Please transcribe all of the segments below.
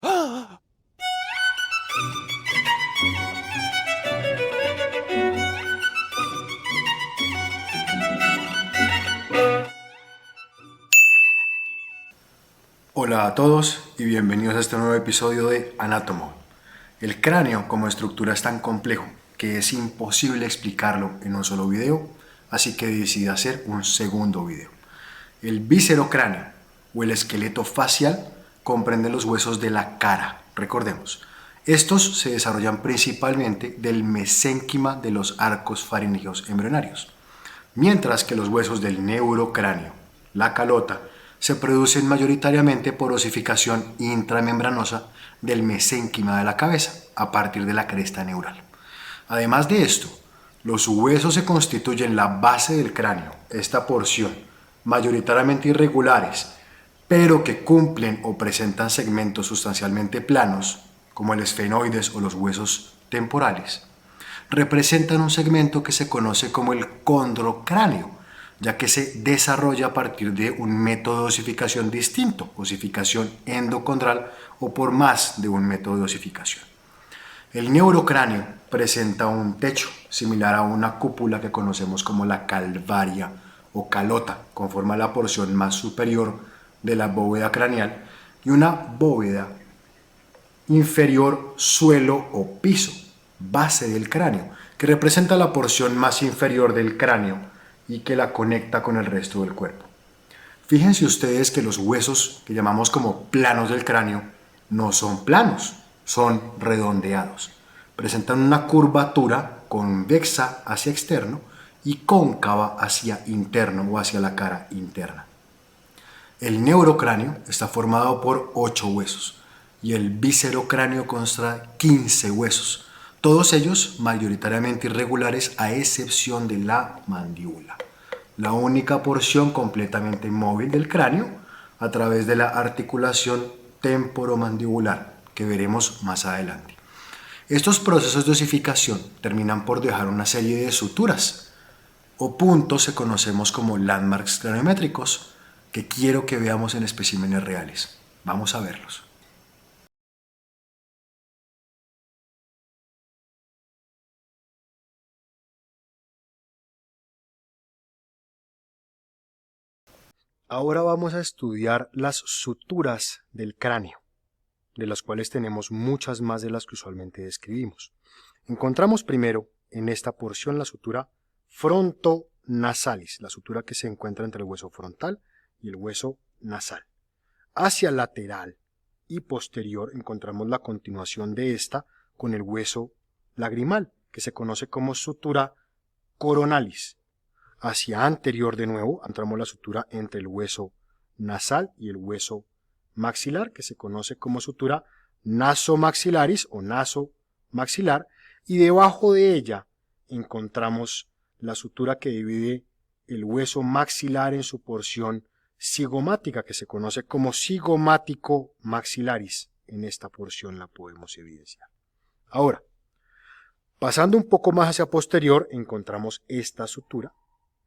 Hola a todos y bienvenidos a este nuevo episodio de Anátomo. El cráneo como estructura es tan complejo que es imposible explicarlo en un solo video, así que decidí hacer un segundo video. El viscerocráneo o el esqueleto facial comprende los huesos de la cara, recordemos. Estos se desarrollan principalmente del mesénquima de los arcos faringeos embrionarios, mientras que los huesos del neurocráneo, la calota, se producen mayoritariamente por osificación intramembranosa del mesénquima de la cabeza a partir de la cresta neural. Además de esto, los huesos se constituyen la base del cráneo, esta porción, mayoritariamente irregulares, pero que cumplen o presentan segmentos sustancialmente planos, como el esfenoides o los huesos temporales, representan un segmento que se conoce como el condrocráneo, ya que se desarrolla a partir de un método de osificación distinto, osificación endocondral o por más de un método de osificación. El neurocráneo presenta un techo similar a una cúpula que conocemos como la calvaria o calota, conforma la porción más superior de la bóveda craneal, y una bóveda inferior, suelo o piso, base del cráneo, que representa la porción más inferior del cráneo y que la conecta con el resto del cuerpo. Fíjense ustedes que los huesos que llamamos como planos del cráneo no son planos, son redondeados. Presentan una curvatura convexa hacia externo y cóncava hacia interno o hacia la cara interna. El neurocráneo está formado por 8 huesos y el viscerocráneo consta de 15 huesos, todos ellos mayoritariamente irregulares a excepción de la mandíbula, la única porción completamente móvil del cráneo a través de la articulación temporomandibular que veremos más adelante. Estos procesos de osificación terminan por dejar una serie de suturas o puntos que conocemos como landmarks craniométricos que quiero que veamos en especímenes reales. Vamos a verlos. Ahora vamos a estudiar las suturas del cráneo, de las cuales tenemos muchas más de las que usualmente describimos. Encontramos primero en esta porción la sutura frontonasalis, la sutura que se encuentra entre el hueso frontal y el hueso nasal. Hacia lateral y posterior encontramos la continuación de esta con el hueso lagrimal, que se conoce como sutura coronalis. Hacia anterior de nuevo encontramos la sutura entre el hueso nasal y el hueso maxilar, que se conoce como sutura nasomaxilaris o nasomaxilar, y debajo de ella encontramos la sutura que divide el hueso maxilar en su porción cigomática, que se conoce como cigomático maxilaris. En esta porción la podemos evidenciar. Ahora, pasando un poco más hacia posterior, encontramos esta sutura,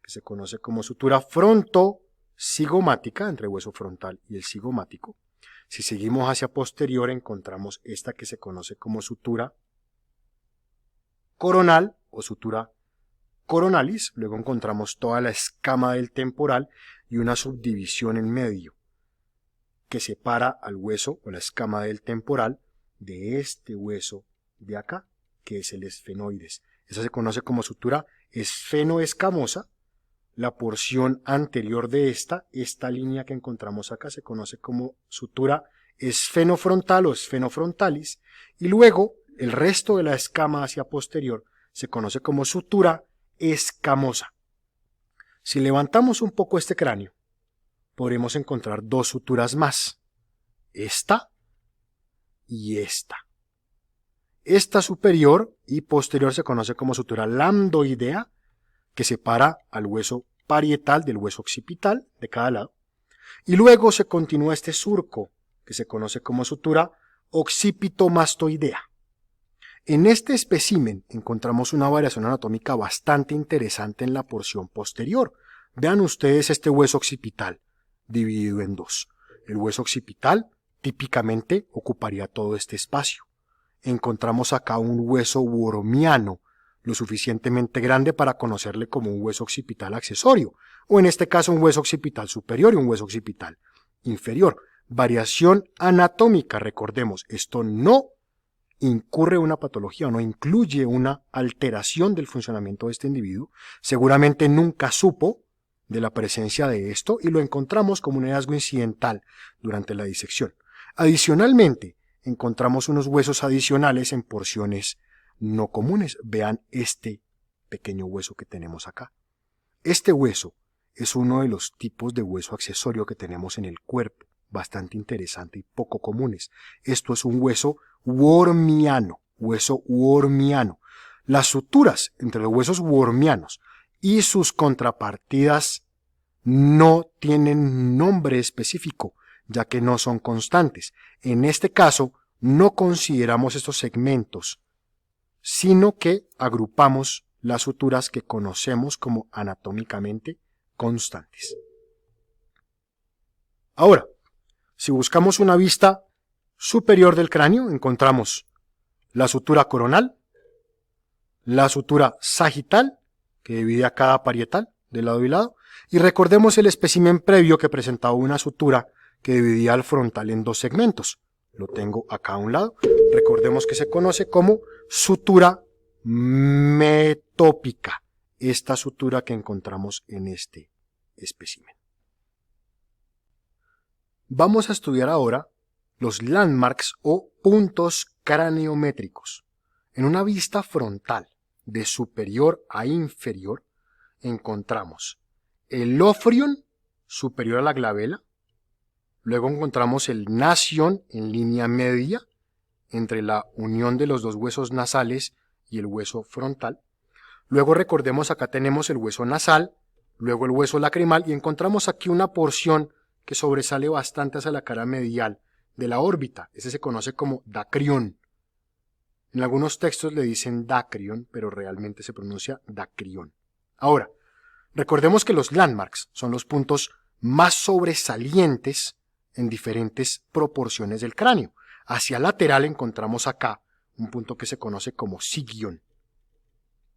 que se conoce como sutura frontocigomática, entre el hueso frontal y el cigomático. Si seguimos hacia posterior, encontramos esta que se conoce como sutura coronal o sutura coronalis. Luego encontramos toda la escama del temporal y una subdivisión en medio que separa al hueso o la escama del temporal de este hueso de acá, que es el esfenoides. Esa se conoce como sutura esfenoescamosa. La porción anterior de esta línea que encontramos acá, se conoce como sutura esfenofrontal o esfenofrontalis, y luego el resto de la escama hacia posterior se conoce como sutura escamosa. Si levantamos un poco este cráneo, podremos encontrar 2 suturas más, esta y esta. Esta superior y posterior se conoce como sutura lambdoidea, que separa al hueso parietal del hueso occipital de cada lado, y luego se continúa este surco que se conoce como sutura occipitomastoidea. En este espécimen encontramos una variación anatómica bastante interesante en la porción posterior. Vean ustedes este hueso occipital dividido en 2. El hueso occipital típicamente ocuparía todo este espacio. Encontramos acá un hueso wormiano, lo suficientemente grande para conocerle como un hueso occipital accesorio, o en este caso un hueso occipital superior y un hueso occipital inferior. Variación anatómica, recordemos, esto no incurre una patología o no incluye una alteración del funcionamiento de este individuo. Seguramente nunca supo de la presencia de esto y lo encontramos como un hallazgo incidental durante la disección. Adicionalmente, encontramos unos huesos adicionales en porciones no comunes. Vean este pequeño hueso que tenemos acá. Este hueso es uno de los tipos de hueso accesorio que tenemos en el cuerpo, bastante interesante y poco comunes. Esto es un hueso wormiano, Las suturas entre los huesos wormianos y sus contrapartidas no tienen nombre específico, ya que no son constantes. En este caso, no consideramos estos segmentos, sino que agrupamos las suturas que conocemos como anatómicamente constantes. Ahora, si buscamos una vista superior del cráneo, encontramos la sutura coronal, la sutura sagital, que divide a cada parietal de lado y lado, y recordemos el espécimen previo que presentaba una sutura que dividía al frontal en dos segmentos. Lo tengo acá a un lado. Recordemos que se conoce como sutura metópica, esta sutura que encontramos en este espécimen. Vamos a estudiar ahora los landmarks o puntos craniométricos. En una vista frontal de superior a inferior encontramos el ofrion superior a la glabela, luego encontramos el nasion en línea media entre la unión de los dos huesos nasales y el hueso frontal. Luego recordemos acá tenemos el hueso nasal, luego el hueso lacrimal y encontramos aquí una porción que sobresale bastante hacia la cara medial de la órbita. Ese se conoce como dacrión. En algunos textos le dicen dacrión, pero realmente se pronuncia dacrión. Ahora, recordemos que los landmarks son los puntos más sobresalientes en diferentes proporciones del cráneo. Hacia lateral encontramos acá un punto que se conoce como sigion.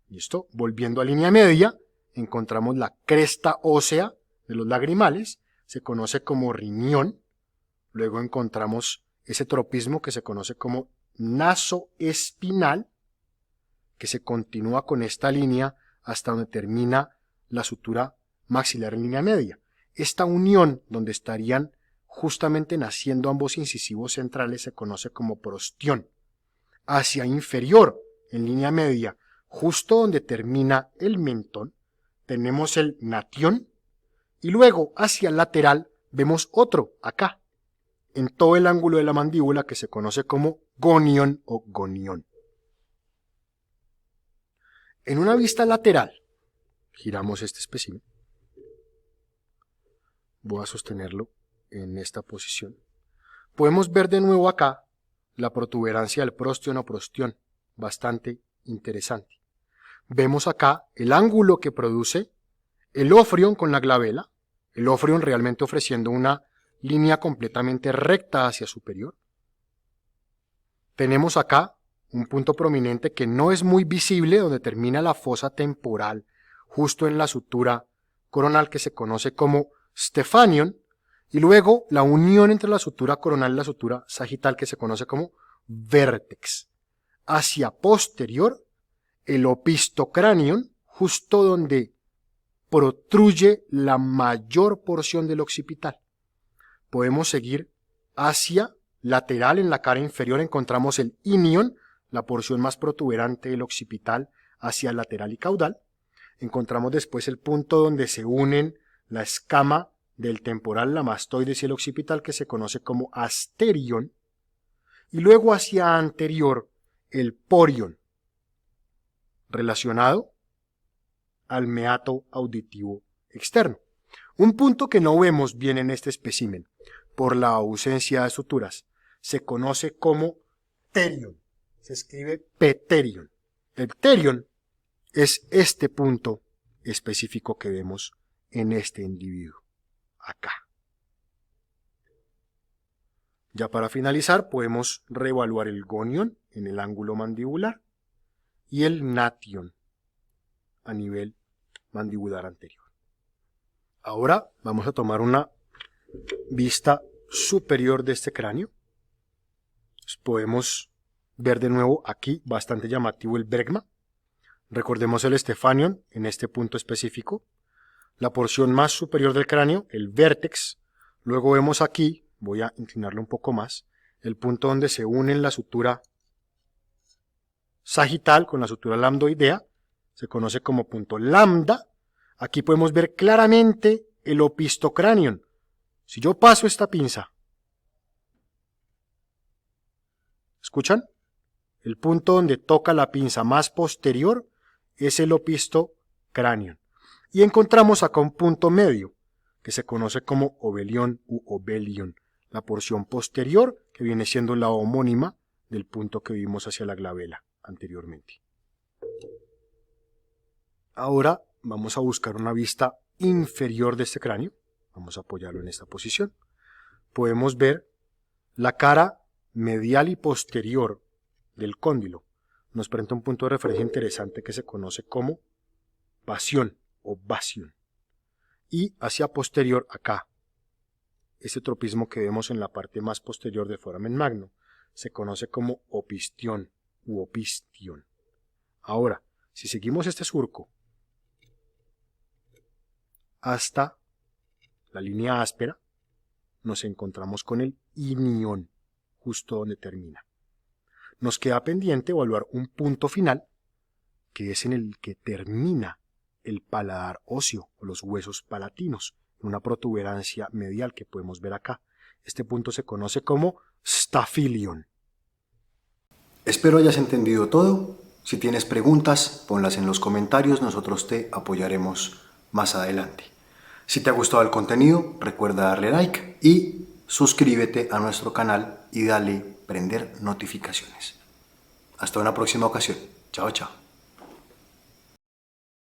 ¿Listo? Volviendo a línea media, encontramos la cresta ósea de los lagrimales, se conoce como riñón. Luego encontramos ese tropismo que se conoce como nasoespinal, que se continúa con esta línea hasta donde termina la sutura maxilar en línea media. Esta unión donde estarían justamente naciendo ambos incisivos centrales se conoce como prostión. Hacia inferior, en línea media, justo donde termina el mentón, tenemos el natión y luego hacia el lateral vemos otro acá, en todo el ángulo de la mandíbula que se conoce como gonion o gonión. En una vista lateral, giramos este espécimen. Voy a sostenerlo en esta posición. Podemos ver de nuevo acá la protuberancia del prostión o prostión, bastante interesante. Vemos acá el ángulo que produce el ofrion con la glabela, el ofrion realmente ofreciendo una línea completamente recta hacia superior. Tenemos acá un punto prominente que no es muy visible, donde termina la fosa temporal, justo en la sutura coronal que se conoce como stephanion, y luego la unión entre la sutura coronal y la sutura sagital que se conoce como vértex. Hacia posterior, el opistocranion, justo donde protruye la mayor porción del occipital. Podemos seguir hacia lateral, en la cara inferior encontramos el inion, la porción más protuberante del occipital hacia lateral y caudal. Encontramos después el punto donde se unen la escama del temporal, la mastoides y el occipital que se conoce como asterion. Y luego hacia anterior el porion, relacionado al meato auditivo externo. Un punto que no vemos bien en este espécimen por la ausencia de suturas se conoce como pterion. Se escribe pterion. El pterion es este punto específico que vemos en este individuo, acá. Ya para finalizar podemos reevaluar el gonion en el ángulo mandibular y el nation a nivel mandibular anterior. Ahora vamos a tomar una vista superior de este cráneo. Podemos ver de nuevo aquí bastante llamativo el bregma. Recordemos el stephanion en este punto específico. La porción más superior del cráneo, el vértex. Luego vemos aquí, voy a inclinarlo un poco más, el punto donde se unen la sutura sagital con la sutura lambdoidea. Se conoce como punto lambda. Aquí podemos ver claramente el opistocranion. Si yo paso esta pinza, ¿escuchan? El punto donde toca la pinza más posterior es el opistocranion. Y encontramos acá un punto medio, que se conoce como ovelion u ovelion, la porción posterior que viene siendo la homónima del punto que vimos hacia la glabela anteriormente. Ahora vamos a buscar una vista inferior de este cráneo. Vamos a apoyarlo en esta posición. Podemos ver la cara medial y posterior del cóndilo. Nos presenta un punto de referencia interesante que se conoce como basión o basión. Y hacia posterior acá, este tropismo que vemos en la parte más posterior del foramen magno se conoce como opistión u opistion. Ahora, si seguimos este surco hasta la línea áspera, nos encontramos con el inión, justo donde termina. Nos queda pendiente evaluar un punto final, que es en el que termina el paladar óseo o los huesos palatinos, en una protuberancia medial que podemos ver acá. Este punto se conoce como staphylon. Espero hayas entendido todo. Si tienes preguntas, ponlas en los comentarios, nosotros te apoyaremos más adelante. Si te ha gustado el contenido, recuerda darle like y suscríbete a nuestro canal y dale prender notificaciones. Hasta una próxima ocasión. Chao, chao.